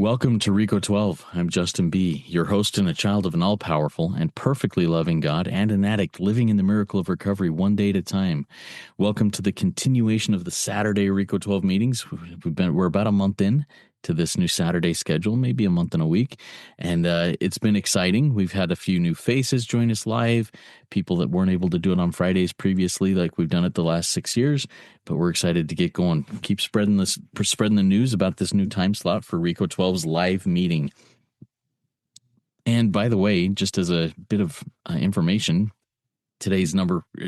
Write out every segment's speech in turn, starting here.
Welcome to Rico 12. I'm Justin B., your host and a child of an all-powerful and perfectly loving God and an addict living in the miracle of recovery one day at a time. Welcome to the continuation of the Saturday Rico 12 meetings. We're about a month in to this new Saturday schedule, maybe a month and a week, and it's been exciting. We've had a few new faces join us live, people that weren't able to do it on Fridays previously like we've done it the last 6 years, but we're excited to get going. Keep spreading the news about this new time slot for Rico 12's live meeting. And by the way, just as a bit of information, today's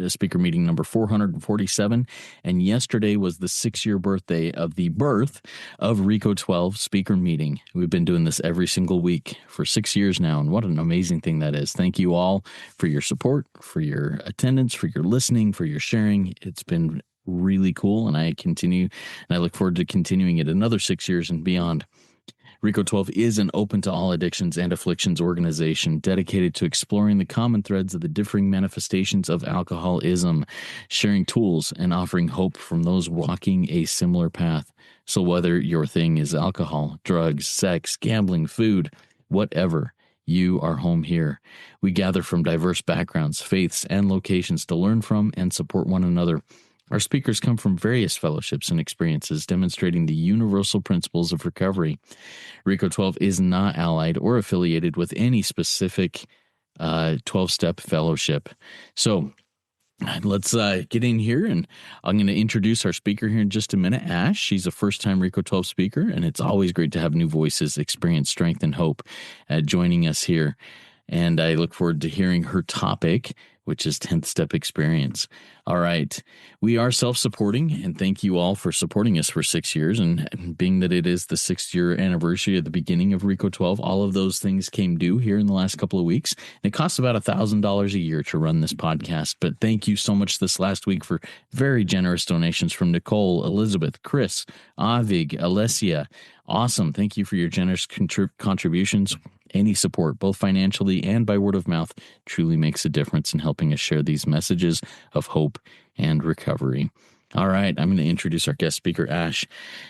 speaker meeting number 447, and yesterday was the 6-year birthday of the birth of Rico 12 speaker meeting. We've been doing this every single week for 6 years now, and what an amazing thing that is. Thank you all for your support, for your attendance, for your listening, for your sharing. It's been really cool, and I look forward to continuing it another 6 years and beyond. Rico 12 is an open to all addictions and afflictions organization dedicated to exploring the common threads of the differing manifestations of alcoholism, sharing tools and offering hope from those walking a similar path. So whether your thing is alcohol, drugs, sex, gambling, food, whatever, you are home here. We gather from diverse backgrounds, faiths, and locations to learn from and support one another. Our speakers come from various fellowships and experiences demonstrating the universal principles of recovery. Rico 12 is not allied or affiliated with any specific 12-step fellowship. So let's get in here, and I'm going to introduce our speaker here in just a minute, Ash. She's a first-time Rico 12 speaker, and it's always great to have new voices, experience, strength, and hope joining us here. And I look forward to hearing her topic, which is 10th step experience. All right. We are self-supporting, and thank you all for supporting us for 6 years. And being that it is the 6th-year anniversary at the beginning of Rico 12, all of those things came due here in the last couple of weeks. And it costs about $1,000 a year to run this podcast. But thank you so much this last week for very generous donations from Nicole, Elizabeth, Chris, Avig, Alessia. Awesome. Thank you for your generous contributions. Any support, both financially and by word of mouth, truly makes a difference in helping us share these messages of hope and recovery. All right, I'm going to introduce our guest speaker, Ash.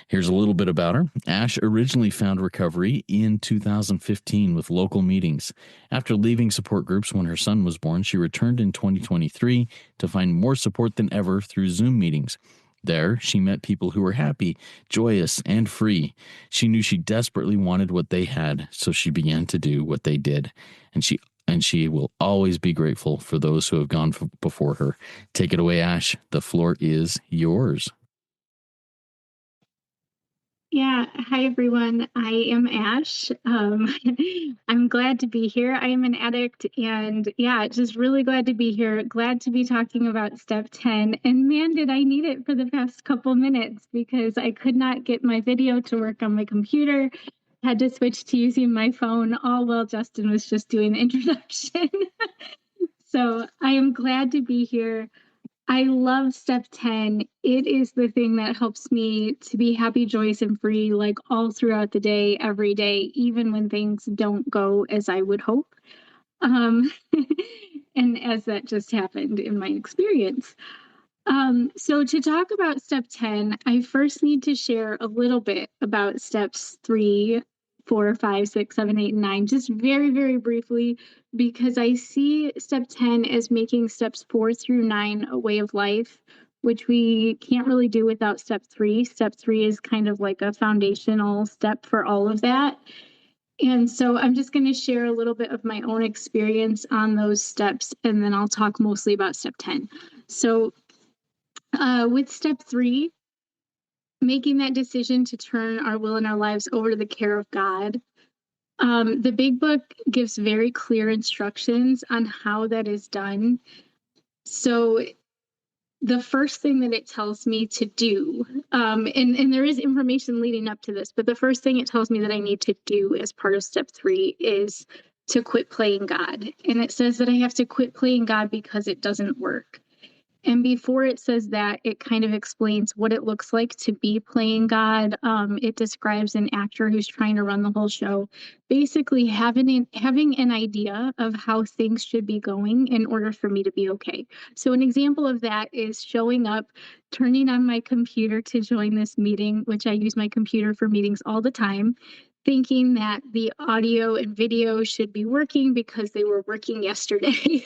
Here's a little bit about her. Ash originally found recovery in 2015 with local meetings. After leaving support groups when her son was born, she returned in 2023 to find more support than ever through Zoom meetings. There, she met people who were happy, joyous, and free. She knew she desperately wanted what they had, so she began to do what they did. And she will always be grateful for those who have gone before her. Take it away, Ash. The floor is yours. Yeah. Hi, everyone. I am Ash. I'm glad to be here. I am an addict, and just really glad to be here. Glad to be talking about step 10. And man, did I need it for the past couple minutes, because I could not get my video to work on my computer. Had to switch to using my phone, all while Justin was just doing the introduction. So I am glad to be here. I love step 10. It is the thing that helps me to be happy, joyous, and free, like all throughout the day, every day, even when things don't go as I would hope. And as that just happened in my experience. So to talk about step 10, I first need to share a little bit about steps 3, 4, 5, 6, 7, 8, and 9, just very, very briefly, because I see step 10 as making steps 4 through 9 a way of life, which we can't really do without step 3. Step 3 is kind of like a foundational step for all of that. And so I'm just going to share a little bit of my own experience on those steps, and then I'll talk mostly about step 10. So with step 3, making that decision to turn our will and our lives over to the care of God. The big book gives very clear instructions on how that is done. So the first thing that it tells me to do, and there is information leading up to this, but the first thing it tells me that I need to do as part of step 3 is to quit playing God. And it says that I have to quit playing God because it doesn't work. And before it says that, it kind of explains what it looks like to be playing God. It describes an actor who's trying to run the whole show, basically having an idea of how things should be going in order for me to be okay. So an example of that is showing up, turning on my computer to join this meeting, which I use my computer for meetings all the time. thinking that the audio and video should be working because they were working yesterday.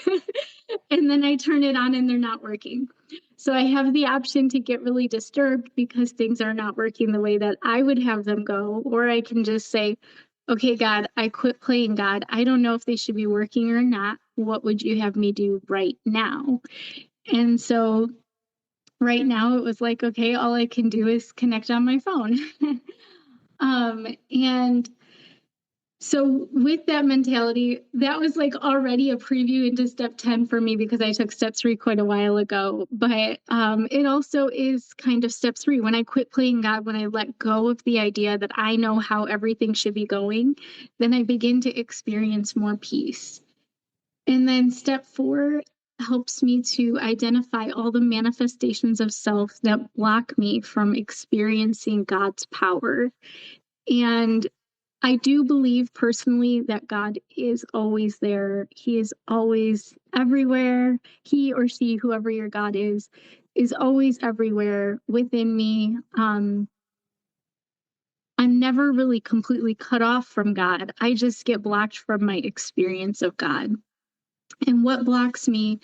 And then I turn it on and they're not working. So I have the option to get really disturbed because things are not working the way that I would have them go. Or I can just say, okay, God, I quit playing God. I don't know if they should be working or not. What would you have me do right now? And so right now it was like, okay, all I can do is connect on my phone. And so with that mentality, that was like already a preview into step 10 for me because I took step 3 quite a while ago. But it also is kind of step 3. When I quit playing God, when I let go of the idea that I know how everything should be going, then I begin to experience more peace. And then step 4 helps me to identify all the manifestations of self that block me from experiencing God's power. And I do believe personally that God is always there. He is always everywhere. He or she, whoever your God is always everywhere within me. I'm never really completely cut off from God. I just get blocked from my experience of God. And what blocks me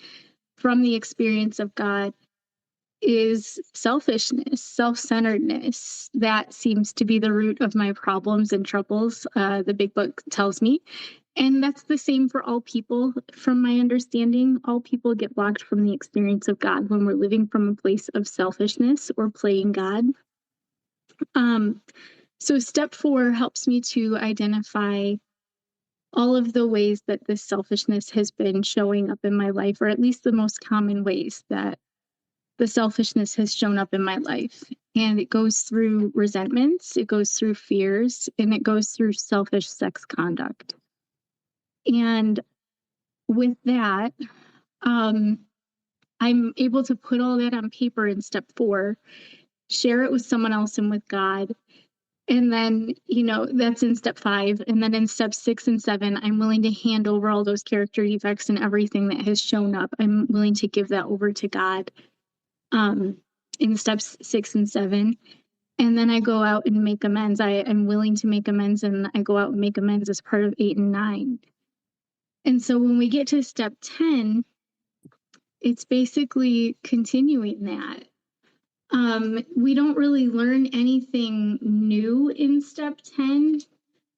from the experience of God is selfishness, self-centeredness. That seems to be the root of my problems and troubles, the big book tells me. And that's the same for all people, from my understanding. All people get blocked from the experience of God when we're living from a place of selfishness or playing God. So step 4 helps me to identify all of the ways that this selfishness has been showing up in my life, or at least the most common ways that the selfishness has shown up in my life. And it goes through resentments, it goes through fears, and it goes through selfish sex conduct. And with that, I'm able to put all that on paper in step 4, share it with someone else and with God. And then, that's in step 5. And then in step 6 and 7, I'm willing to hand over all those character defects and everything that has shown up. I'm willing to give that over to God. In steps 6 and 7. And then I go out and make amends. I am willing to make amends, and I go out and make amends as part of 8 and 9. And so when we get to step 10, it's basically continuing that. We don't really learn anything new in step 10,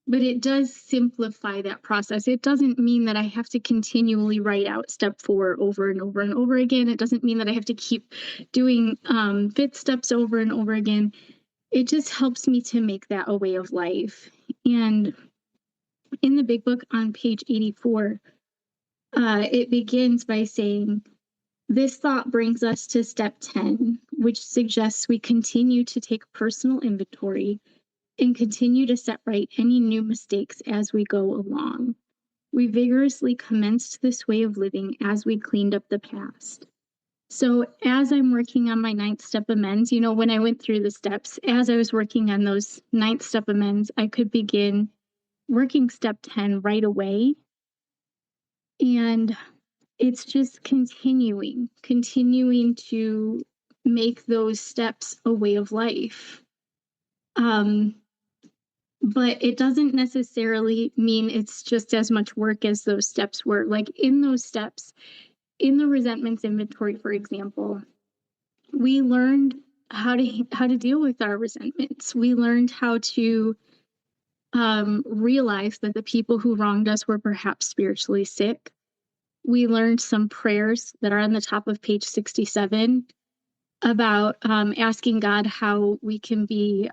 but it does simplify that process. It doesn't mean that I have to continually write out step 4 over and over and over again. It doesn't mean that I have to keep doing 5th steps over and over again. It just helps me to make that a way of life. And in the big book on page 84, it begins by saying, this thought brings us to step 10, which suggests we continue to take personal inventory and continue to set right any new mistakes as we go along. We vigorously commenced this way of living as we cleaned up the past. So as I'm working on my 9th step amends, when I went through the steps, as I was working on those 9th step amends, I could begin working step 10 right away. And it's just continuing to make those steps a way of life. But it doesn't necessarily mean it's just as much work as those steps were. Like in those steps, in the resentments inventory, for example, we learned how to deal with our resentments. We learned how to realize that the people who wronged us were perhaps spiritually sick. We learned some prayers that are on the top of page 67 about asking God how we can be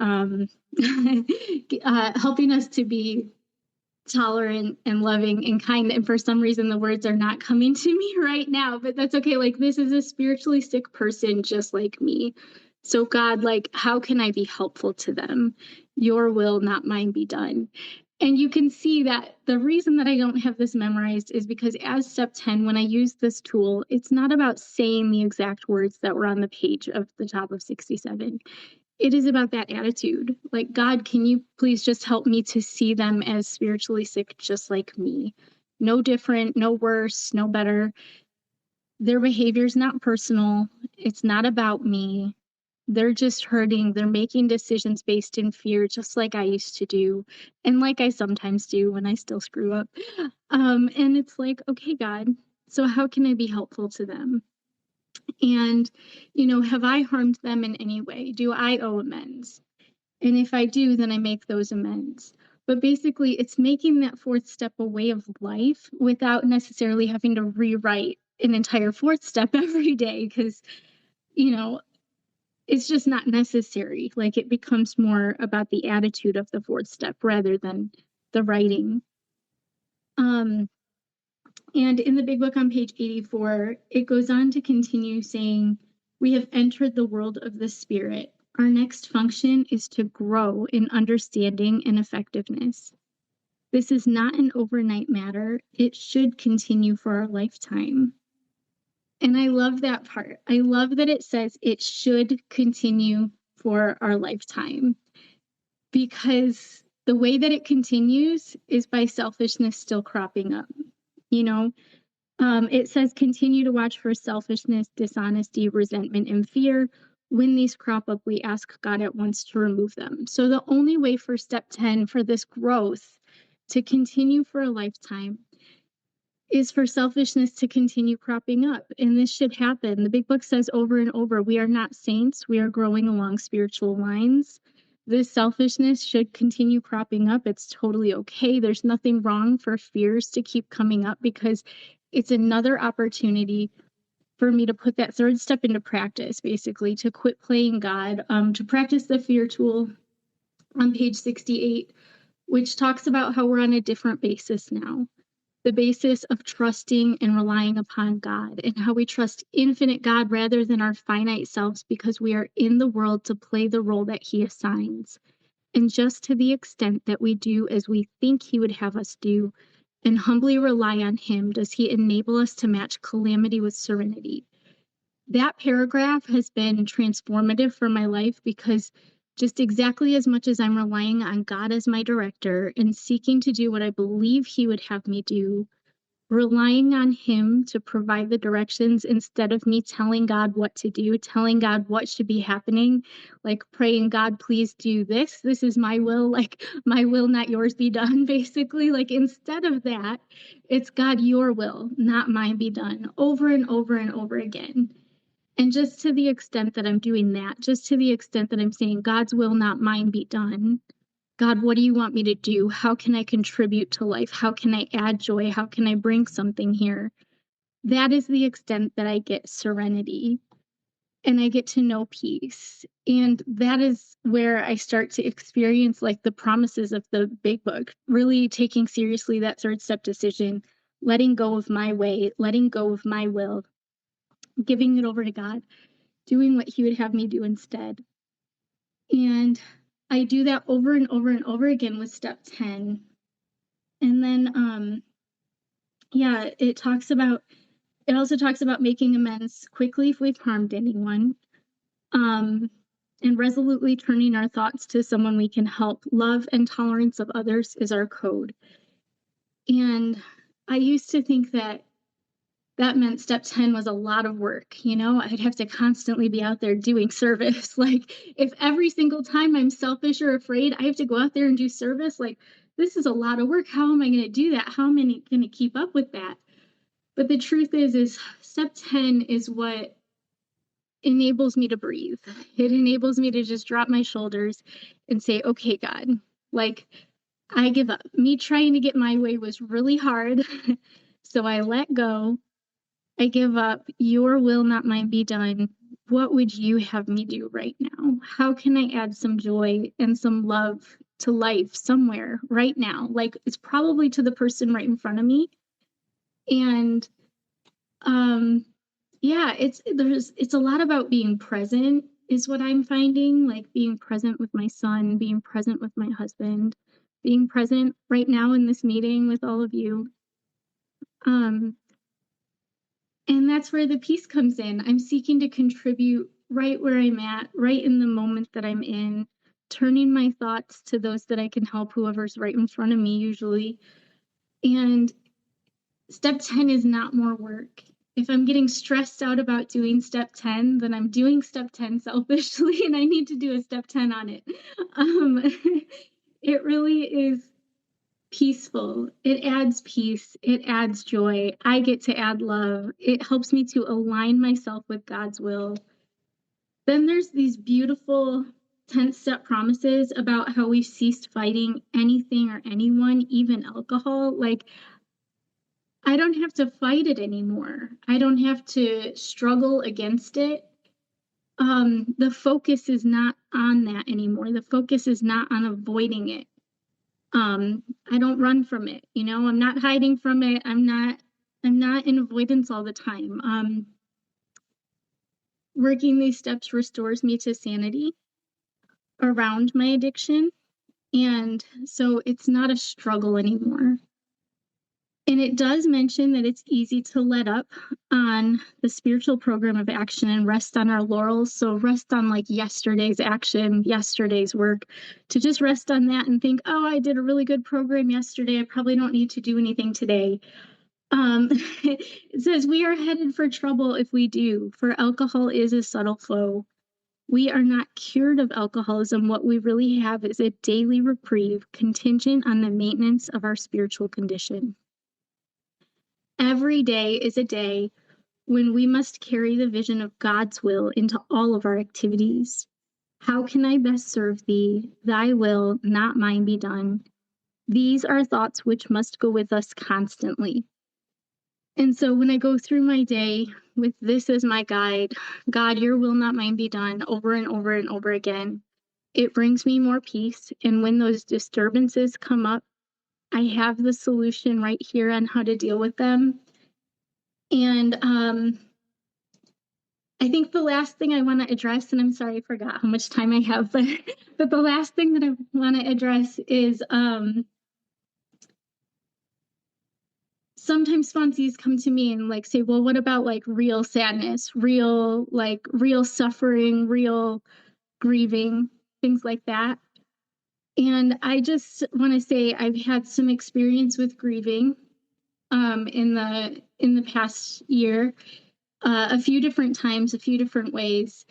helping us to be tolerant and loving and kind. And for some reason, the words are not coming to me right now, but that's okay. Like, this is a spiritually sick person just like me. So God, like, how can I be helpful to them? Your will, not mine, be done. And you can see that the reason that I don't have this memorized is because as step 10, when I use this tool, it's not about saying the exact words that were on the page of the top of 67. It is about that attitude. Like, God, can you please just help me to see them as spiritually sick just like me? No different, no worse, no better. Their behavior is not personal. It's not about me. They're just hurting. They're making decisions based in fear, just like I used to do, and like I sometimes do when I still screw up. And it's like, okay, God, so how can I be helpful to them? And, have I harmed them in any way? Do I owe amends? And if I do, then I make those amends. But basically, it's making that fourth step a way of life without necessarily having to rewrite an entire fourth step every day because, you know, it's just not necessary. Like it becomes more about the attitude of the fourth step rather than the writing. And in the big book on page 84, it goes on to continue saying, we have entered the world of the spirit. Our next function is to grow in understanding and effectiveness. This is not an overnight matter. It should continue for our lifetime. And I love that part. I love that it says it should continue for our lifetime, because the way that it continues is by selfishness still cropping up. It says continue to watch for selfishness, dishonesty, resentment, and fear. When these crop up, we ask God at once to remove them. So the only way for step 10 for this growth to continue for a lifetime is for selfishness to continue cropping up. And this should happen. The big book says over and over, we are not saints. We are growing along spiritual lines. This selfishness should continue cropping up. It's totally okay. There's nothing wrong for fears to keep coming up, because it's another opportunity for me to put that third step into practice, basically, to quit playing God, to practice the fear tool on page 68, which talks about how we're on a different basis now. The basis of trusting and relying upon God, and how we trust infinite God rather than our finite selves, because we are in the world to play the role that He assigns. And just to the extent that we do as we think He would have us do and humbly rely on Him, does He enable us to match calamity with serenity. That paragraph has been transformative for my life, because just exactly as much as I'm relying on God as my director and seeking to do what I believe He would have me do, relying on Him to provide the directions instead of me telling God what to do, telling God what should be happening, like praying, God, please do this. This is my will, like my will, not yours, be done, basically. Like instead of that, it's God, your will, not mine, be done, over and over and over again. And just to the extent that I'm doing that, just to the extent that I'm saying God's will, not mine, be done. God, what do you want me to do? How can I contribute to life? How can I add joy? How can I bring something here? That is the extent that I get serenity and I get to know peace. And that is where I start to experience like the promises of the big book, really taking seriously that third step decision, letting go of my way, letting go of my will, giving it over to God, doing what He would have me do instead. And I do that over and over and over again with step 10. And then, it also talks about making amends quickly if we've harmed anyone, and resolutely turning our thoughts to someone we can help. Love and tolerance of others is our code. And I used to think that meant step 10 was a lot of work. I'd have to constantly be out there doing service. Like if every single time I'm selfish or afraid, I have to go out there and do service, like this is a lot of work. How am I going to do that? How am I going to keep up with that? But the truth is step 10 is what enables me to breathe. It enables me to just drop my shoulders and say, okay, God, like I give up. Me trying to get my way was really hard. So I let go. I give up. Your will, not mine, be done. What would you have me do right now? How can I add some joy and some love to life somewhere right now? Like it's probably to the person right in front of me. And it's a lot about being present is what I'm finding, like being present with my son, being present with my husband, being present right now in this meeting with all of you. And that's where the peace comes in. I'm seeking to contribute right where I'm at, right in the moment that I'm in, turning my thoughts to those that I can help, whoever's right in front of me usually. And step 10 is not more work. if I'm getting stressed out about doing step 10, then I'm doing step 10 selfishly and I need to do a step 10 on it. Um, it really is peaceful. It adds peace. It adds joy. I get to add love. It helps me to align myself with God's will. Then there's these beautiful 10th step promises about how we've ceased fighting anything or anyone, even alcohol. Like, I don't have to fight it anymore. I don't have to struggle against it. The focus is not on that anymore. The focus is not on avoiding it. I don't run from it. I'm not hiding from it. I'm not in avoidance all the time. Working these steps restores me to sanity around my addiction. And so it's not a struggle anymore. And it does mention that it's easy to let up on the spiritual program of action and rest on our laurels. So rest on like yesterday's action, yesterday's work, to just rest on that and think, oh, I did a really good program yesterday. I probably don't need to do anything today. It says we are headed for trouble if we do, for alcohol is a subtle foe. We are not cured of alcoholism. What we really have is a daily reprieve contingent on the maintenance of our spiritual condition. Every day is a day when we must carry the vision of God's will into all of our activities. How can I best serve thee? Thy will, not mine, be done. These are thoughts which must go with us constantly. And so when I go through my day with this as my guide, God, your will, not mine, be done, over and over and over again, it brings me more peace. And when those disturbances come up, I have the solution right here on how to deal with them. And I think the last thing I want to address, and I'm sorry I forgot how much time I have, but the last thing that I want to address is sometimes sponsees come to me and like say, well, what about like real sadness, real suffering, real grieving, things like that. And I just want to say I've had some experience with grieving in the past year, a few different times, a few different ways.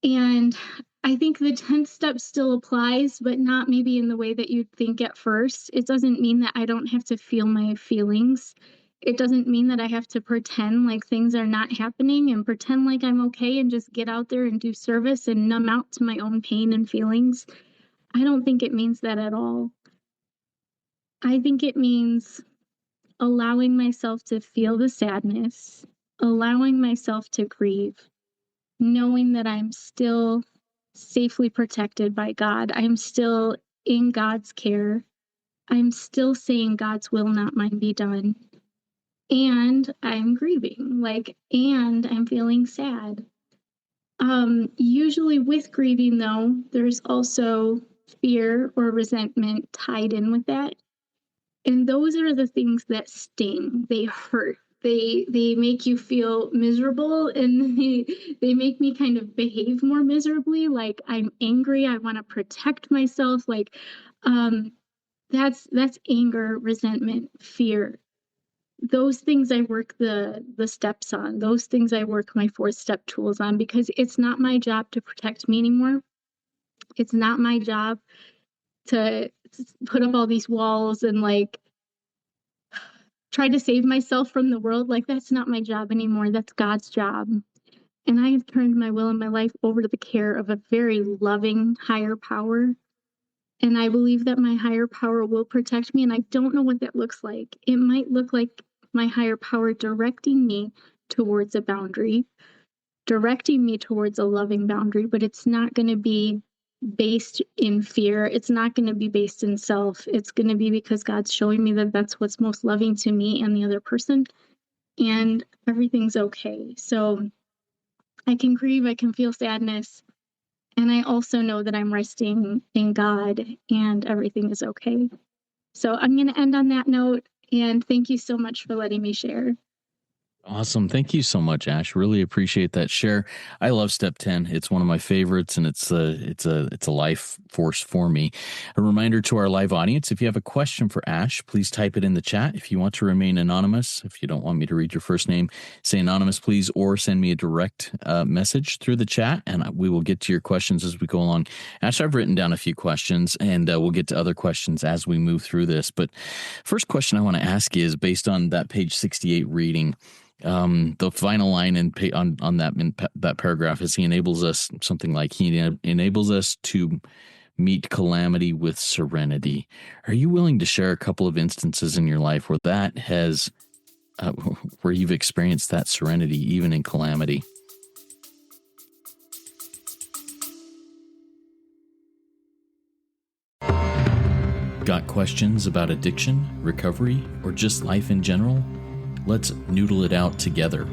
And I think the 10th step still applies, but not maybe in the way that you'd think at first. It doesn't mean that I don't have to feel my feelings. It doesn't mean that I have to pretend like things are not happening and pretend like I'm okay and just get out there and do service and numb out to my own pain and feelings. I don't think it means that at all. I think it means allowing myself to feel the sadness, allowing myself to grieve, knowing that I'm still safely protected by God. I'm still in God's care. I'm still saying God's will, not mine, be done. And I'm grieving, and I'm feeling sad. Usually with grieving, though, there's also fear or resentment tied in with that. And those are the things that sting. They hurt. They make you feel miserable, and they make me kind of behave more miserably. Like I'm angry. I want to protect myself. That's anger, resentment, fear. Those things I work the steps on. Those things I work my 4-step tools on, because it's not my job to protect me anymore. It's not my job to put up all these walls and try to save myself from the world. That's not my job anymore. That's God's job. And I have turned my will and my life over to the care of a very loving higher power. And I believe that my higher power will protect me. And I don't know what that looks like. It might look like my higher power directing me towards a boundary, directing me towards a loving boundary, but it's not going to be based in fear. It's not going to be based in self. It's going to be because God's showing me that that's what's most loving to me and the other person, and everything's okay. So I can grieve, I can feel sadness, and I also know that I'm resting in God and everything is okay. So I'm going to end on that note, and thank you so much for letting me share. Awesome. Thank you so much, Ash. Really appreciate that share. I love step 10. It's one of my favorites, and it's a life force for me. A reminder to our live audience, if you have a question for Ash, please type it in the chat. If you want to remain anonymous, if you don't want me to read your first name, say anonymous, please, or send me a direct message through the chat, and we will get to your questions as we go along. Ash, I've written down a few questions, and we'll get to other questions as we move through this. But first question I want to ask is based on that page 68 reading. The final line on that paragraph is he enables us something like he enables us to meet calamity with serenity. Are you willing to share a couple of instances in your life where that has where you've experienced that serenity even in calamity? Got questions about addiction, recovery, or just life in general? Let's noodle it out together.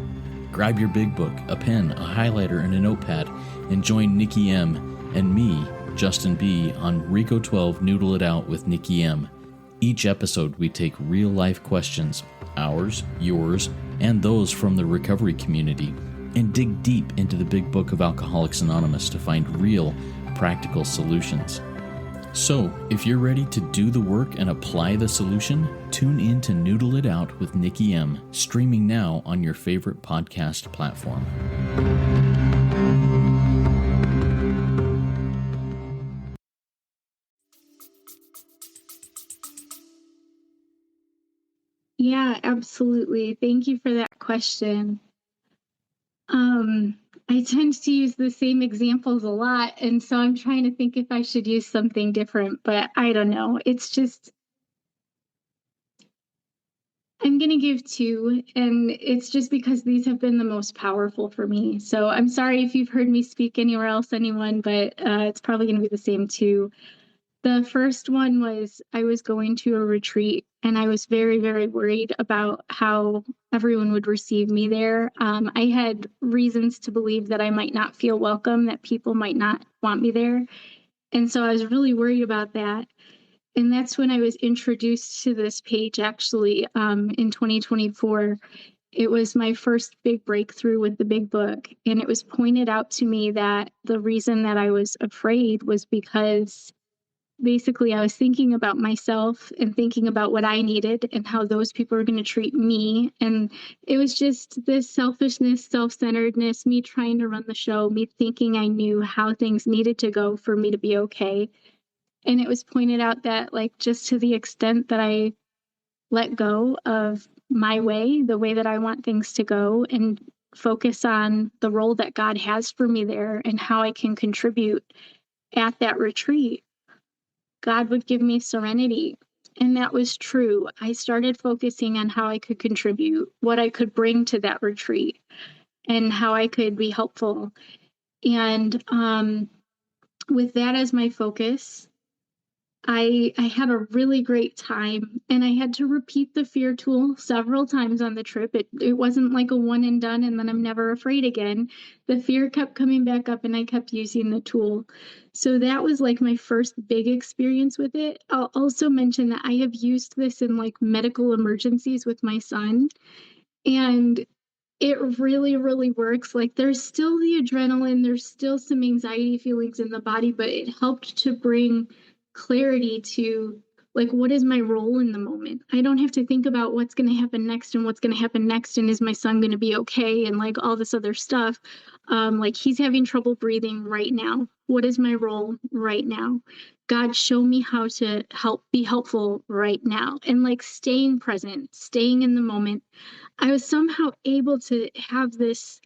Grab your big book, a pen, a highlighter, and a notepad, and join Nikki M. and me, Justin B., on Rico 12 Noodle It Out with Nikki M. Each episode, we take real-life questions, ours, yours, and those from the recovery community, and dig deep into the big book of Alcoholics Anonymous to find real, practical solutions. So, if you're ready to do the work and apply the solution, tune in to Noodle It Out with Nikki M, streaming now on your favorite podcast platform. Yeah, absolutely. Thank you for that question. I tend to use the same examples a lot, and so I'm trying to think if I should use something different, but I don't know. It's just, I'm going to give two, and it's just because these have been the most powerful for me. So I'm sorry if you've heard me speak anywhere else, anyone, but it's probably going to be the same too. The first one was I was going to a retreat, and I was very, very worried about how everyone would receive me there. I had reasons to believe that I might not feel welcome, that people might not want me there. And so I was really worried about that. And that's when I was introduced to this page, actually, in 2024. It was my first big breakthrough with the big book. And it was pointed out to me that the reason that I was afraid was because basically I was thinking about myself and thinking about what I needed and how those people were going to treat me. And it was just this selfishness, self-centeredness, me trying to run the show, me thinking I knew how things needed to go for me to be okay. And it was pointed out that, like, just to the extent that I let go of my way, the way that I want things to go, and focus on the role that God has for me there and how I can contribute at that retreat, God would give me serenity. And that was true. I started focusing on how I could contribute, what I could bring to that retreat, and how I could be helpful. And with that as my focus, I had a really great time, and I had to repeat the fear tool several times on the trip. It wasn't like a one and done and then I'm never afraid again. The fear kept coming back up and I kept using the tool. So that was like my first big experience with it. I'll also mention that I have used this in like medical emergencies with my son, and it really, really works. Like, there's still the adrenaline, there's still some anxiety feelings in the body, but it helped to bring clarity to, like, what is my role in the moment? I don't have to think about what's going to happen next and what's going to happen next and is my son going to be okay and like all this other stuff. Like, he's having trouble breathing right now. What is my role right now? God, show me how to be helpful right now. And like staying present, staying in the moment. I was somehow able to have this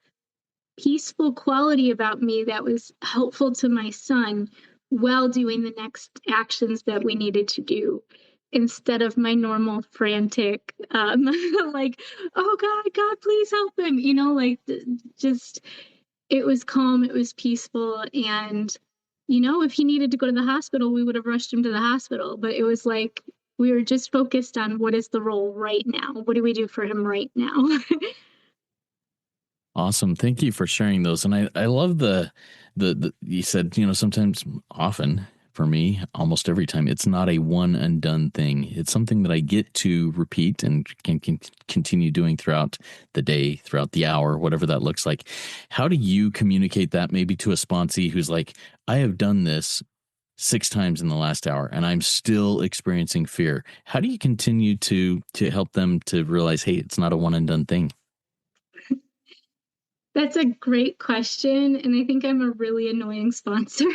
peaceful quality about me that was helpful to my son while doing the next actions that we needed to do, instead of my normal frantic, like, oh God, please help him, like, just, it was calm, it was peaceful. And, if he needed to go to the hospital, we would have rushed him to the hospital. But it was like, we were just focused on what is the role right now? What do we do for him right now? Awesome. Thank you for sharing those. And I love the you said, sometimes often for me almost every time. It's not a one and done thing. It's something that I get to repeat and can continue doing throughout the day, throughout the hour, whatever that looks like. How do you communicate that maybe to a sponsee who's like, I have done this 6 times in the last hour and I'm still experiencing fear? How do you continue to help them to realize, hey, it's not a one and done thing? That's a great question. And I think I'm a really annoying sponsor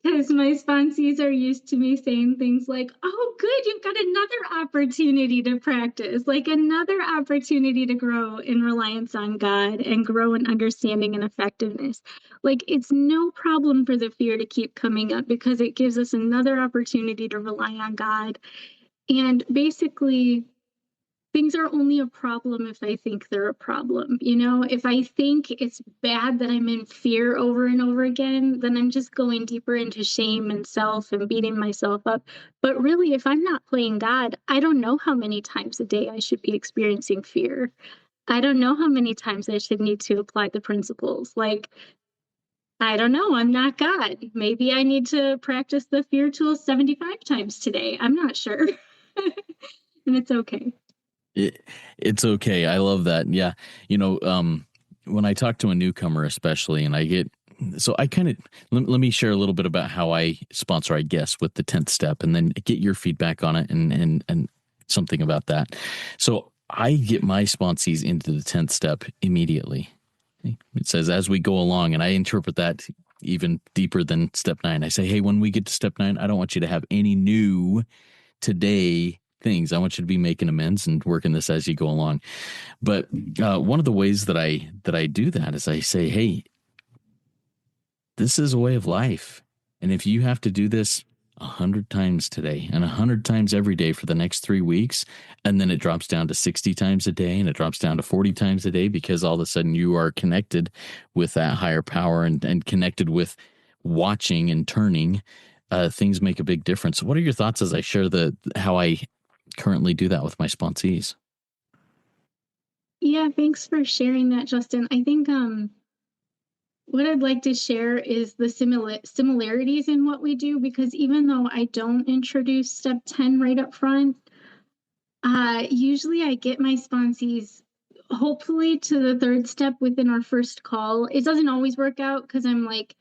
because my sponsees are used to me saying things like, oh, good, you've got another opportunity to practice, like another opportunity to grow in reliance on God and grow in understanding and effectiveness. Like it's no problem for the fear to keep coming up because it gives us another opportunity to rely on God. And basically, things are only a problem if I think they're a problem. You know, if I think it's bad that I'm in fear over and over again, then I'm just going deeper into shame and self and beating myself up. But really, if I'm not playing God, I don't know how many times a day I should be experiencing fear. I don't know how many times I should need to apply the principles. Like, I don't know. I'm not God. Maybe I need to practice the fear tool 75 times today. I'm not sure. And it's okay. It's okay. I love that. Yeah. When I talk to a newcomer, especially, and I kind of, let me share a little bit about how I sponsor, I guess, with the 10th step and then get your feedback on it and something about that. So I get my sponsees into the 10th step immediately. It says, as we go along, and I interpret that even deeper than step 9. I say, hey, when we get to step 9, I don't want you to have any new today things. I want you to be making amends and working this as you go along. But one of the ways that I do that is I say, hey, this is a way of life. And if you have to do this 100 times today and 100 times every day for the next 3 weeks, and then it drops down to 60 times a day and it drops down to 40 times a day because all of a sudden you are connected with that higher power and connected with watching and turning, things make a big difference. What are your thoughts as I share how I currently do that with my sponsees? Yeah, thanks for sharing that, Justin. I think what I'd like to share is the similarities in what we do, because even though I don't introduce step 10 right up front, usually I get my sponsees hopefully to the third step within our first call. It doesn't always work out because I'm like,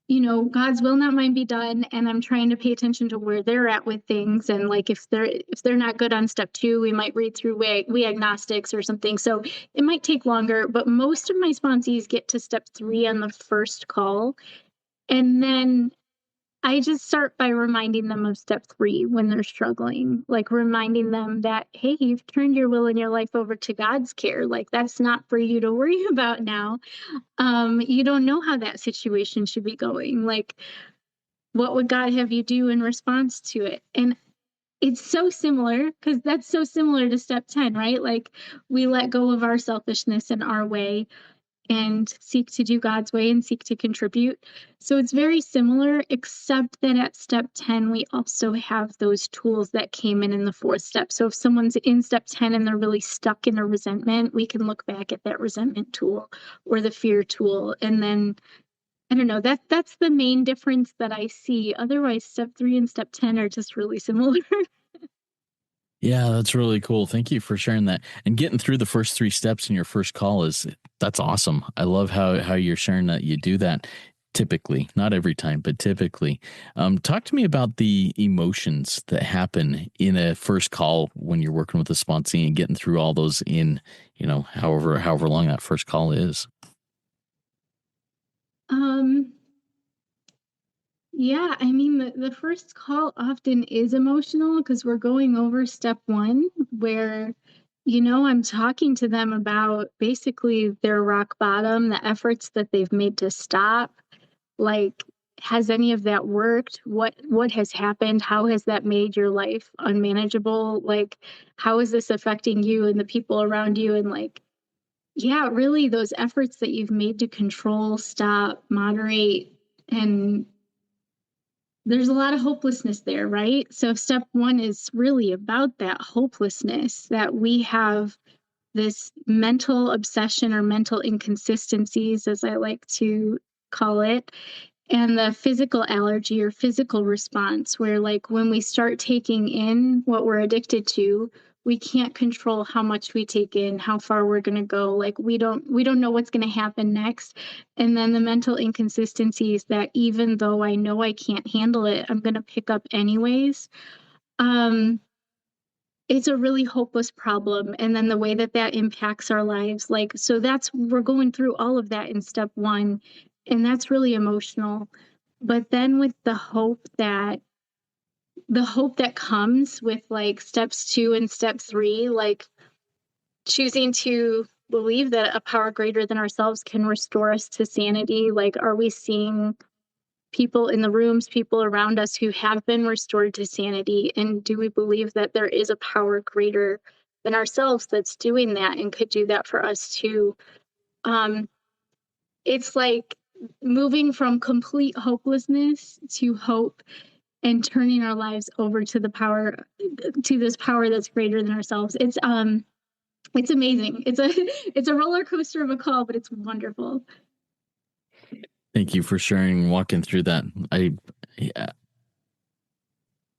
you know, God's will not mine be done, and I'm trying to pay attention to where they're at with things. And like if they're not good on step 2, we might read through we agnostics or something. So it might take longer, but most of my sponsees get to step 3 on the first call. And then I just start by reminding them of step 3 when they're struggling, like reminding them that, hey, you've turned your will and your life over to God's care. Like that's not for you to worry about now. You don't know how that situation should be going. Like, what would God have you do in response to it? And it's so similar because that's so similar to step 10, right? Like, we let go of our selfishness and our way and seek to do God's way and seek to contribute. So it's very similar, except that at step 10, we also have those tools that came in the 4th step. So if someone's in step 10 and they're really stuck in a resentment, we can look back at that resentment tool or the fear tool. And then, I don't know, that's the main difference that I see. Otherwise, step 3 and step 10 are just really similar. Yeah, that's really cool. Thank you for sharing that. And getting through the first 3 steps in your first call that's awesome. I love how you're sharing that you do that typically, not every time, but typically. Talk to me about the emotions that happen in a first call when you're working with a sponsee and getting through all those in, however long that first call is. Yeah, I mean, the first call often is emotional because we're going over step 1 where, I'm talking to them about basically their rock bottom, the efforts that they've made to stop. Like, has any of that worked? What has happened? How has that made your life unmanageable? Like, how is this affecting you and the people around you? And like, yeah, really those efforts that you've made to control, stop, moderate, and there's a lot of hopelessness there, right? So step 1 is really about that hopelessness, that we have this mental obsession or mental inconsistencies, as I like to call it. and the physical allergy or physical response, where like when we start taking in what we're addicted to, we can't control how much we take in, how far we're going to go. Like we don't know what's going to happen next. And then the mental inconsistencies that even though I know I can't handle it, I'm going to pick up anyways. Um, it's a really hopeless problem. And then the way that that impacts our lives, like, so we're going through all of that in step one, and that's really emotional. But then with the hope that comes with like steps two and step three, like choosing to believe that a power greater than ourselves can restore us to sanity. Like, are we seeing people in the rooms, people around us who have been restored to sanity? And do we believe that there is a power greater than ourselves that's doing that and could do that for us too? Um, it's like moving from complete hopelessness to hope and turning our lives over to this power that's greater than ourselves. It's amazing. It's a roller coaster of a call, but it's wonderful. Thank you for sharing, walking through that. Yeah,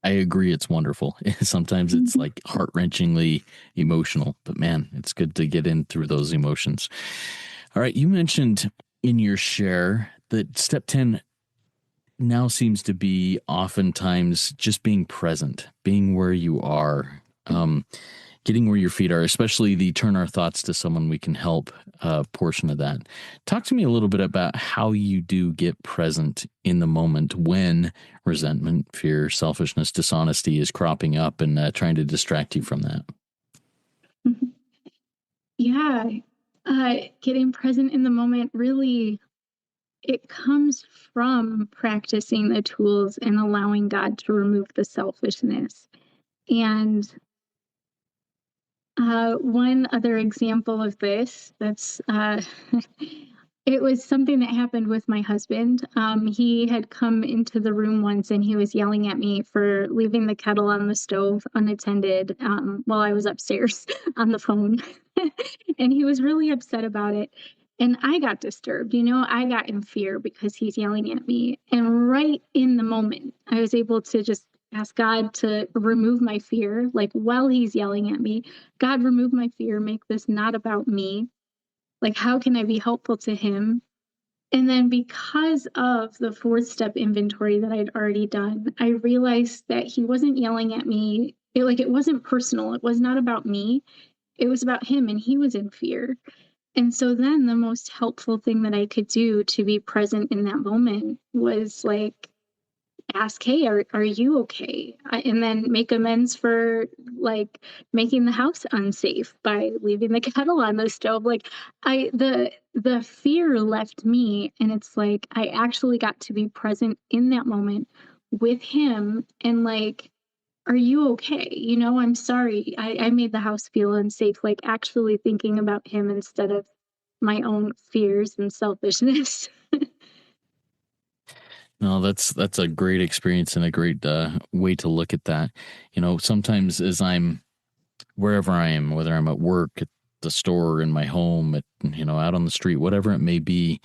I agree. It's wonderful. Sometimes it's like heart-wrenchingly emotional, but man, it's good to get in through those emotions. All right. You mentioned in your share that step 10 now seems to be oftentimes just being present, being where you are, getting where your feet are, especially the turn our thoughts to someone we can help portion of that. Talk to me a little bit about how you do get present in the moment when resentment, fear, selfishness, dishonesty is cropping up and trying to distract you from that. Yeah. Getting present in the moment, really, it comes from practicing the tools and allowing God to remove the selfishness. And one other example of this that's it was something that happened with my husband. He had come into the room once and he was yelling at me for leaving the kettle on the stove unattended while I was upstairs on the phone. And he was really upset about it. And I got disturbed, I got in fear because he's yelling at me. And right in the moment, I was able to just ask God to remove my fear, like while he's yelling at me. God, remove my fear, make this not about me. Like, how can I be helpful to him? And then because of the fourth step inventory that I'd already done, I realized that he wasn't yelling at me. It wasn't personal. It was not about me. It was about him, and he was in fear. And so then the most helpful thing that I could do to be present in that moment was like ask, hey, are you okay? And then make amends for like making the house unsafe by leaving the kettle on the stove. Like the fear left me, and it's like I actually got to be present in that moment with him and like, are you okay? I'm sorry. I made the house feel unsafe, like actually thinking about him instead of my own fears and selfishness. No, that's a great experience and a great way to look at that. Sometimes as I'm wherever I am, whether I'm at work, at the store, in my home, out on the street, whatever it may be,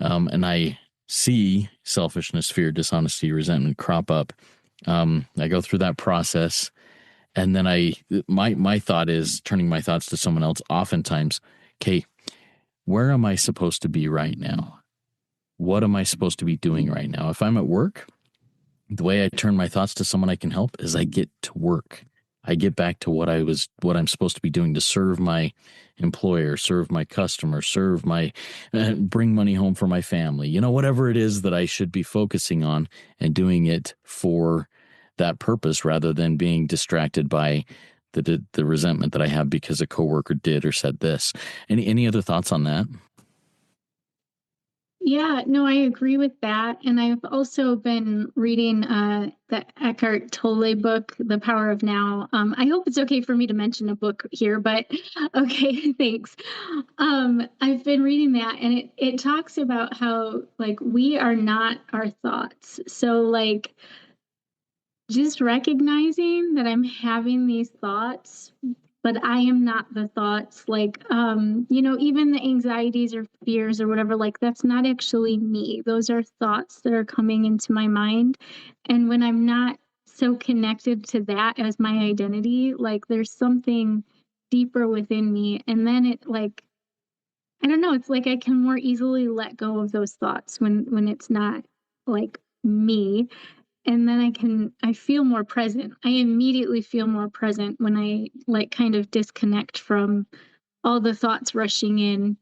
and I see selfishness, fear, dishonesty, resentment crop up. I go through that process, and then my thought is turning my thoughts to someone else. Oftentimes, okay, where am I supposed to be right now? What am I supposed to be doing right now? If I'm at work, the way I turn my thoughts to someone I can help is I get to work. I get back to what I'm supposed to be doing to serve my employer, serve my customer, bring money home for my family, whatever it is that I should be focusing on and doing it for that purpose rather than being distracted by the resentment that I have because a coworker did or said this. Any other thoughts on that? Yeah, no, I agree with that. And I've also been reading the Eckhart Tolle book, The Power of Now. I hope it's okay for me to mention a book here, but okay, thanks. I've been reading that, and it talks about how like we are not our thoughts. So like just recognizing that I'm having these thoughts, but I am not the thoughts. Like, even the anxieties or fears or whatever, like that's not actually me. Those are thoughts that are coming into my mind. And when I'm not so connected to that as my identity, like there's something deeper within me. And then it like, I don't know, it's like I can more easily let go of those thoughts when it's not like me. And then I feel more present. I immediately feel more present when I like kind of disconnect from all the thoughts rushing in.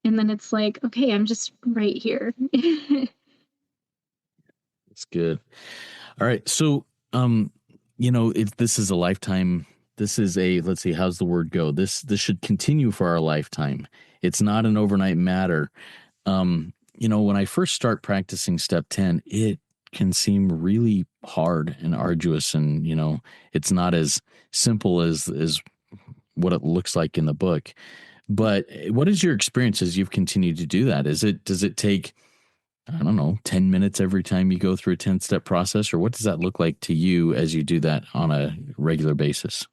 And then it's like, okay, I'm just right here. That's good. All right. So, if this is a lifetime, this is a, let's see, how's the word go? This should continue for our lifetime. It's not an overnight matter. When I first start practicing step 10, it can seem really hard and arduous. And, it's not as simple as what it looks like in the book. But what is your experience as you've continued to do that? Does it take, I don't know, 10 minutes every time you go through a 10-step process, or what does that look like to you as you do that on a regular basis?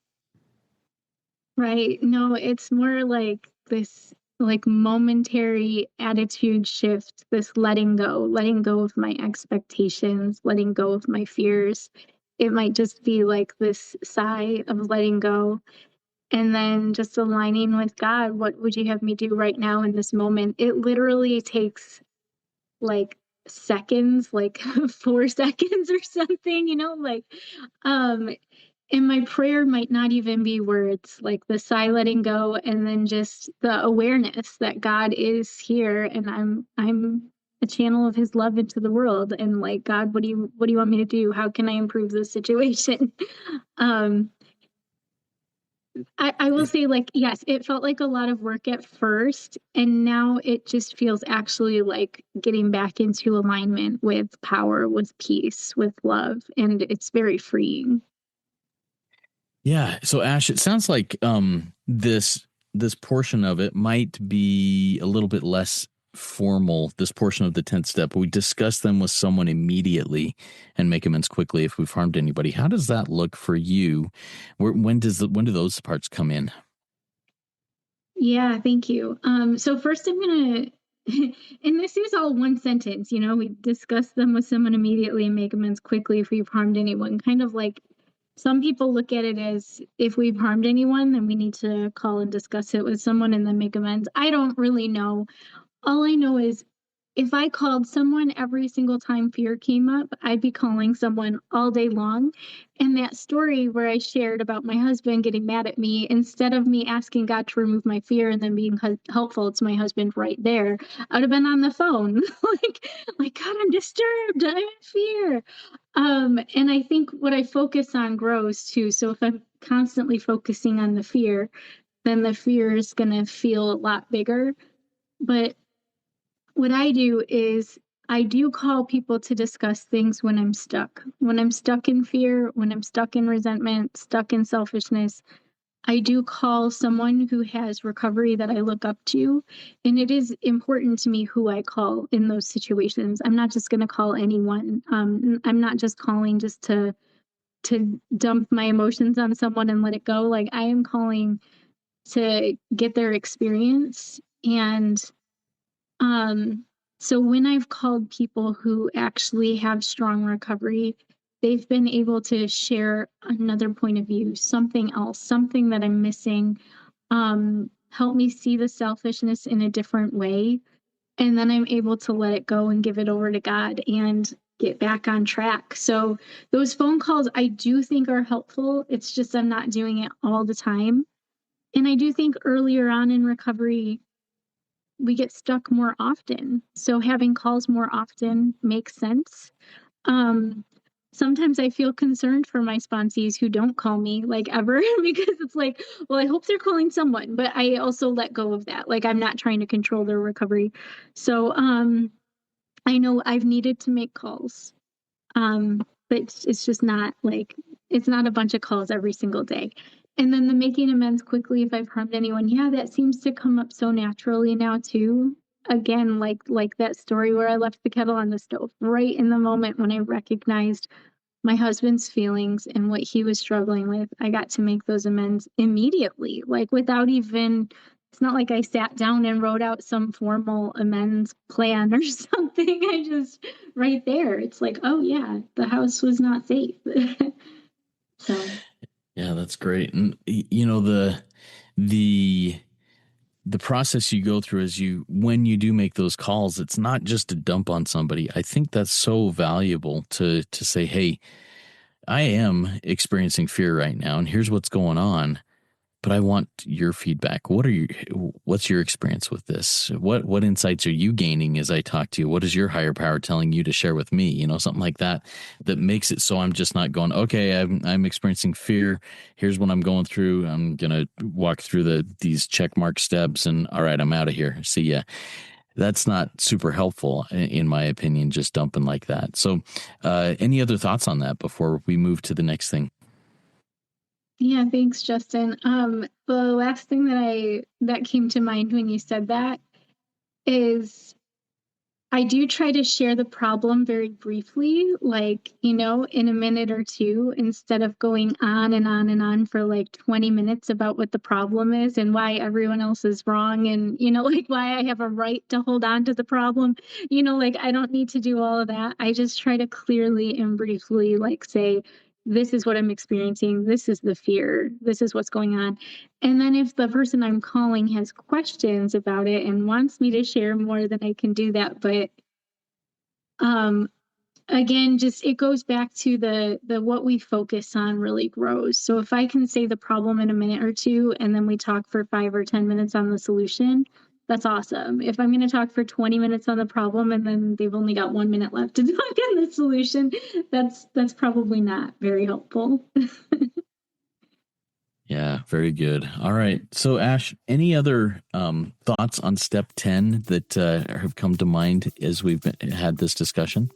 Right. No, it's more like this like momentary attitude shift, this letting go of my expectations, letting go of my fears. It might just be like this sigh of letting go and then just aligning with God. What would you have me do right now in this moment? It literally takes like seconds, like 4 seconds or something, um, and my prayer might not even be words, like the sigh letting go, and then just the awareness that God is here and I'm a channel of his love into the world. And like, God, what do you want me to do? How can I improve this situation? um, I will say, like, yes, it felt like a lot of work at first, and now it just feels actually like getting back into alignment with power, with peace, with love, and it's very freeing. Yeah. So Ash, it sounds like this portion of it might be a little bit less formal, this portion of the 10th step. We discuss them with someone immediately and make amends quickly if we've harmed anybody. How does that look for you? When do those parts come in? Yeah, thank you. So first I'm gonna, and this is all one sentence, we discuss them with someone immediately and make amends quickly if we've harmed anyone. Kind of like some people look at it as if we've harmed anyone, then we need to call and discuss it with someone and then make amends. I don't really know. All I know is if I called someone every single time fear came up, I'd be calling someone all day long. And that story where I shared about my husband getting mad at me, instead of me asking God to remove my fear and then being helpful to my husband right there, I would have been on the phone like God, I'm disturbed. I'm in fear. And I think what I focus on grows too. So if I'm constantly focusing on the fear, then the fear is going to feel a lot bigger. But what I do is I do call people to discuss things when I'm stuck. When I'm stuck in fear, when I'm stuck in resentment, stuck in selfishness, I do call someone who has recovery that I look up to. And it is important to me who I call in those situations. I'm not just going to call anyone. I'm not just calling just to dump my emotions on someone and let it go. Like I am calling to get their experience. And um, so when I've called people who actually have strong recovery, they've been able to share another point of view, something else, something that I'm missing, help me see the selfishness in a different way. And then I'm able to let it go and give it over to God and get back on track. So those phone calls I do think are helpful. It's just I'm not doing it all the time. And I do think earlier on in recovery, we get stuck more often. So having calls more often makes sense. Um, Sometimes I feel concerned for my sponsees who don't call me like ever because it's like, well, I hope they're calling someone, but I also let go of that. Like I'm not trying to control their recovery. So I know I've needed to make calls. But it's just not like it's not a bunch of calls every single day. And then the making amends quickly if I've harmed anyone, yeah, that seems to come up so naturally now too. Again, like that story where I left the kettle on the stove right in the moment when I recognized my husband's feelings and what he was struggling with, I got to make those amends immediately, like without even, it's not like I sat down and wrote out some formal amends plan or something. I just, right there, it's like, oh yeah, the house was not safe. So Yeah, that's great. And you know, the the process you go through as you when you do make those calls, it's not just to dump on somebody. I think that's so valuable to say, hey, I am experiencing fear right now, and here's what's going on. But I want your feedback. What's your experience with this? What insights are you gaining as I talk to you? What is your higher power telling you to share with me? You know, something like that, that makes it so I'm just not going, okay, I'm experiencing fear. Here's what I'm going through. I'm gonna walk through these check mark steps, and all right, I'm out of here. See ya. That's not super helpful, in my opinion, just dumping like that. So, any other thoughts on that before we move to the next thing? yeah, thanks, Justin. The last thing that came to mind when you said that is I do try to share the problem very briefly, like, in a minute or two, instead of going on and on and on for like 20 minutes about what the problem is and why everyone else is wrong and, like why I have a right to hold on to the problem. Like I don't need to do all of that. I just try to clearly and briefly, like, say, this is what I'm experiencing. This is the fear. This is what's going on. And then if the person I'm calling has questions about it and wants me to share more, then I can do that. But um, again, just it goes back to the what we focus on really grows. So if I can say the problem in a minute or two, and then we talk for 5 or 10 minutes on the solution, that's awesome. If I'm going to talk for 20 minutes on the problem and then they've only got 1 minute left to talk on the solution, that's probably not very helpful. Yeah, very good. All right. So, Ash, any other thoughts on step 10 that have come to mind as we've had this discussion?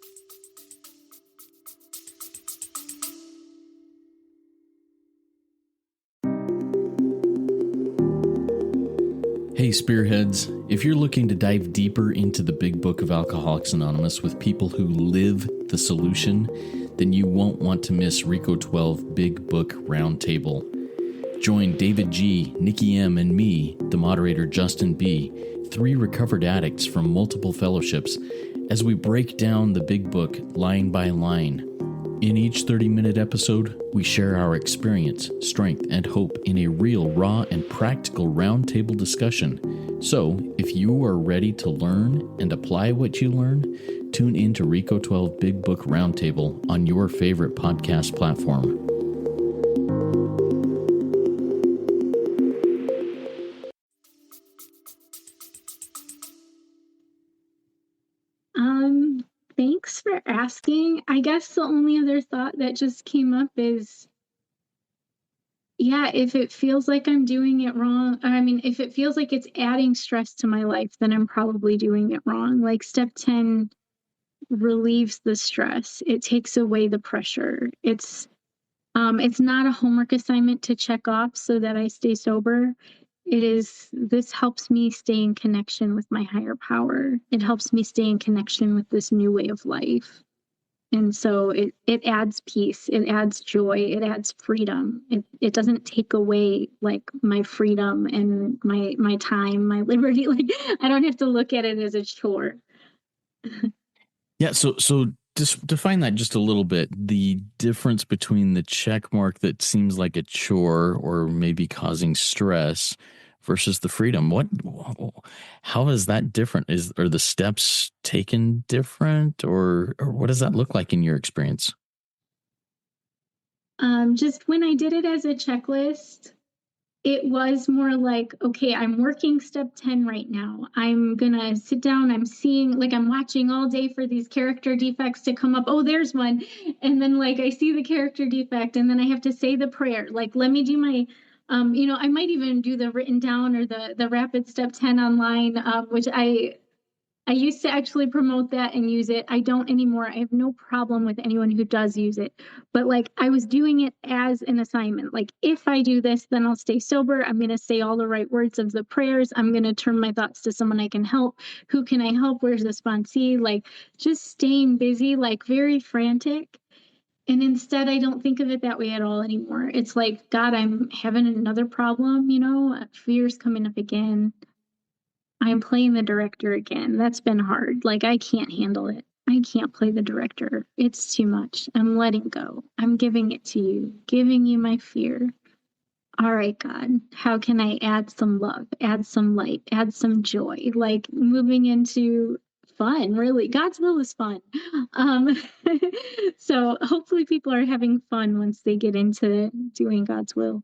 Hey, Spearheads, if you're looking to dive deeper into the big book of Alcoholics Anonymous with people who live the solution, then you won't want to miss Rico 12 Big Book Roundtable. Join David G., Nikki M., and me, the moderator Justin B., 3 recovered addicts from multiple fellowships, as we break down the big book line by line. In each 30-minute episode, we share our experience, strength, and hope in a real, raw, and practical roundtable discussion. So, if you are ready to learn and apply what you learn, tune in to Rico 12 Big Book Roundtable on your favorite podcast platform. Thanks for asking. I guess the only other thought that just came up is, yeah, if it feels like I'm doing it wrong, if it feels like it's adding stress to my life, then I'm probably doing it wrong. Like step 10 relieves the stress. It takes away the pressure. It's not a homework assignment to check off so that I stay sober. This helps me stay in connection with my higher power. It helps me stay in connection with this new way of life. And so it adds peace, it adds joy, it adds freedom. It doesn't take away like my freedom and my time, my liberty. Like I don't have to look at it as a chore. Yeah, so just define that just a little bit. The difference between the check mark that seems like a chore or maybe causing stress versus the freedom. How is that different? Are the steps taken different, or what does that look like in your experience? Just when I did it as a checklist, it was more like, okay, I'm working step 10 right now. I'm going to sit down. I'm watching all day for these character defects to come up. Oh, there's one. And then like I see the character defect and then I have to say the prayer. Like, let me do my, I might even do the written down or the rapid step 10 online, which I used to actually promote that and use it. I don't anymore. I have no problem with anyone who does use it. But like I was doing it as an assignment. Like if I do this, then I'll stay sober. I'm going to say all the right words of the prayers. I'm going to turn my thoughts to someone I can help. Who can I help? Where's the sponsee? Like just staying busy, like very frantic. And instead, I don't think of it that way at all anymore. It's like, God, I'm having another problem, fear's coming up again. I'm playing the director again. That's been hard. Like, I can't handle it. I can't play the director. It's too much. I'm letting go. I'm giving it to you, giving you my fear. All right, God, how can I add some love, add some light, add some joy? Like moving into fun, really. God's will is fun. Um, so hopefully people are having fun once they get into doing God's will.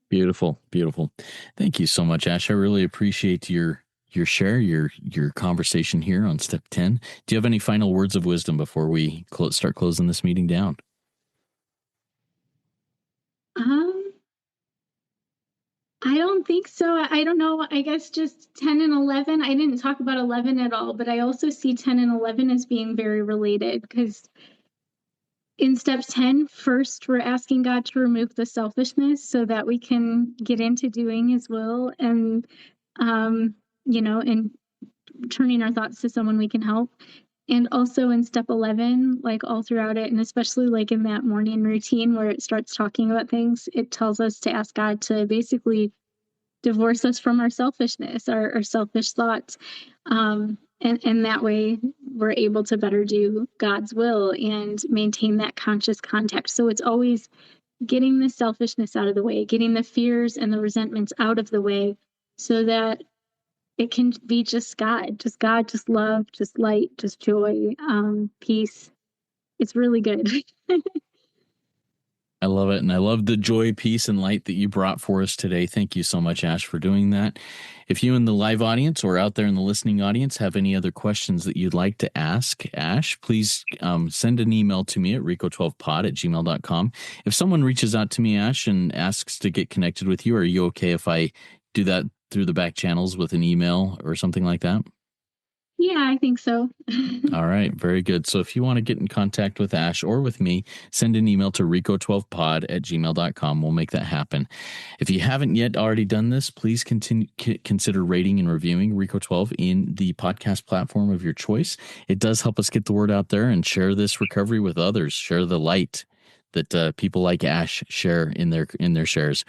Beautiful, beautiful. Thank you so much, Ash. I really appreciate your share, your conversation here on step 10. Do you have any final words of wisdom before we start closing this meeting down? I don't think so. I don't know. I guess just 10 and 11. I didn't talk about 11 at all, but I also see 10 and 11 as being very related because in step 10, first, we're asking God to remove the selfishness so that we can get into doing his will and, and turning our thoughts to someone we can help. And also in step 11, like all throughout it, and especially like in that morning routine where it starts talking about things, it tells us to ask God to basically divorce us from our selfishness, our selfish thoughts. And that way we're able to better do God's will and maintain that conscious contact. So it's always getting the selfishness out of the way, getting the fears and the resentments out of the way so that it can be just God, just love, just light, just joy, peace. It's really good. I love it. And I love the joy, peace, and light that you brought for us today. Thank you so much, Ash, for doing that. If you in the live audience or out there in the listening audience have any other questions that you'd like to ask Ash, please send an email to me at rico12pod@gmail.com. If someone reaches out to me, Ash, and asks to get connected with you, are you okay if I do that through the back channels with an email or something like that? Yeah, I think so. All right. Very good. So if you want to get in contact with Ash or with me, send an email to rico12pod@gmail.com. We'll make that happen. If you haven't yet already done this, please consider rating and reviewing Rico12 in the podcast platform of your choice. It does help us get the word out there and share this recovery with others. Share the light that people like Ash share in their shares.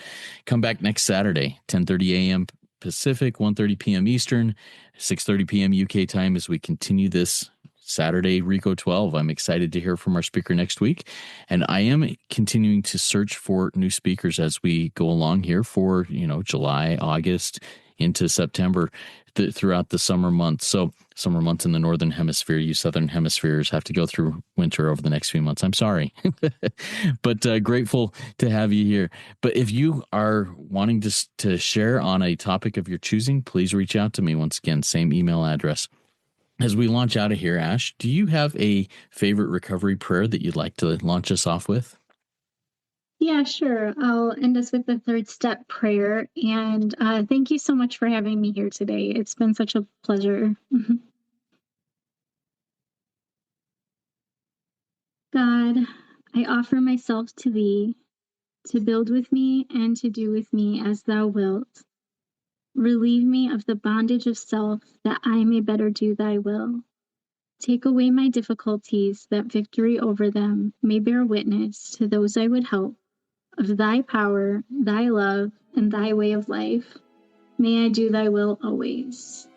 Come back next Saturday, 10:30 a.m. Pacific, 1:30 p.m. Eastern, 6:30 p.m. UK time as we continue this Saturday Rico 12. I'm excited to hear from our speaker next week, and I am continuing to search for new speakers as we go along here for July, August into September throughout the summer months. So summer months in the Northern Hemisphere, you Southern Hemispheres have to go through winter over the next few months. I'm sorry, but grateful to have you here. But if you are wanting to share on a topic of your choosing, please reach out to me. Once again, same email address. As we launch out of here, Ash, do you have a favorite recovery prayer that you'd like to launch us off with? Yeah, sure. I'll end us with the third step prayer. And thank you so much for having me here today. It's been such a pleasure. God, I offer myself to thee, to build with me and to do with me as thou wilt. Relieve me of the bondage of self, that I may better do thy will. Take away my difficulties, that victory over them may bear witness to those I would help of thy power, thy love, and thy way of life. May I do thy will always.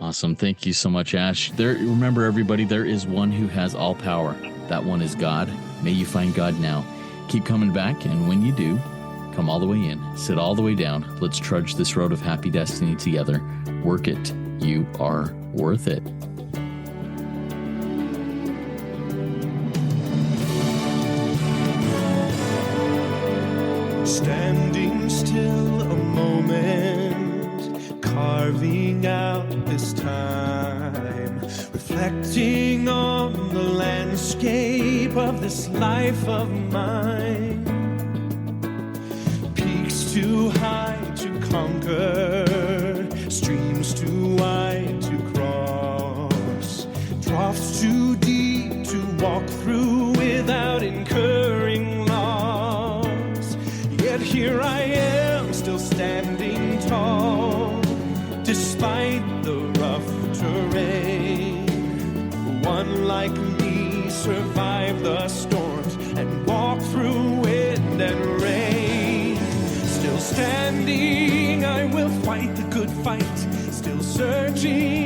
Awesome. Thank you so much, Ash. Remember, everybody, there is one who has all power. That one is God. May you find God now. Keep coming back, and when you do, come all the way in, sit all the way down. Let's trudge this road of happy destiny together. Work it. You are worth it. Standing still a moment, carving out this time, reflecting on the landscape of this life of mine. Peaks too high to conquer, streams too wide to cross, troughs too deep to walk through without incurring loss. Yet here I am, still standing tall, despite the rough terrain. One like me survive the storms and walk through wind and rain. Still standing, I will fight the good fight. Still searching,